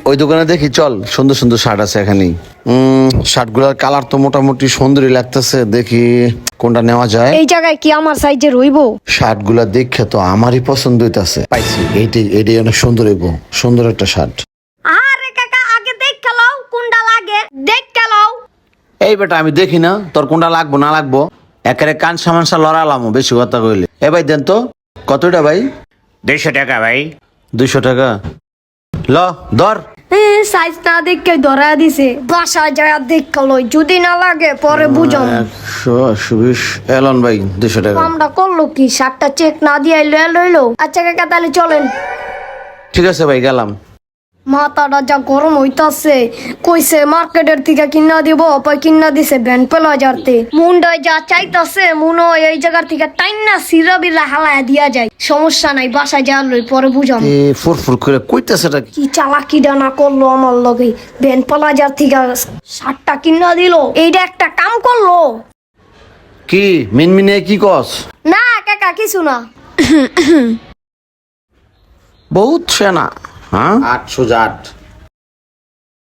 ওই দোকানে দেখি, চল, সুন্দর সুন্দর শার্ট আছে এখানেই। শার্ট গুলার কালার তো মোটামুটি সুন্দরই লাগতেছে, দেখি কোনটা নেওয়া যায়। এই জায়গায় কি আমার সাইজে রইবো? শার্ট গুলা দেখে তো আমারই পছন্দ হইতাছে। পাইছি, এইটাই অনেক সুন্দর হইব, সুন্দর একটা শার্ট। আরে কাকা, আগে দেখে লও কোনটা লাগে, দেখে লও। এই বেটা, আমি দেখি না তোর কোনটা লাগবো না লাগবো, একেবারে কান সামানসা লড়ালাম বেশি কথা কইলে। এ ভাই দেন তো, কতটা ভাই? 200 টাকা ভাই। 200 টাকা ল, ধর। সাইজ না দেখে ধরা দিছে, বাসায় যায় দেখে লই, যদি না লাগে পরে বুঝাম। 120 এলন ভাই, 200 টাকা। আমরা করলো কি, শার্টটা চেক না দিয়ে লইলো। আচ্ছা কাকা, তাহলে চলেন। ঠিক আছে ভাই, গেলাম। মাথাটা যা গরম হইতাছে, কইছে মার্কেটের থেকে কিনা দিব, পয় কিনা দিছে ভ্যান পেলা যাতে। মুন্ডায় যা চাইতাছে, মনে হয় এই জায়গার থেকে টাইনা সিরা বিরা হালায় দিয়া যায়। সমস্যা নাই, বাসায় যা লই, পরে বুঝাম। এ ফুরফুর করে কইতাছেটা কি? কি চালাকি ডানা করলো আমার লগে, ভ্যান পেলা যার থেকে শার্টটা কিনা দিল, এইটা একটা কাম করলো। কি মিনমিনে কি কস? না কাকা, কিছু না। বহুত সেনা। হ্যাঁ, 8 সোজা 8।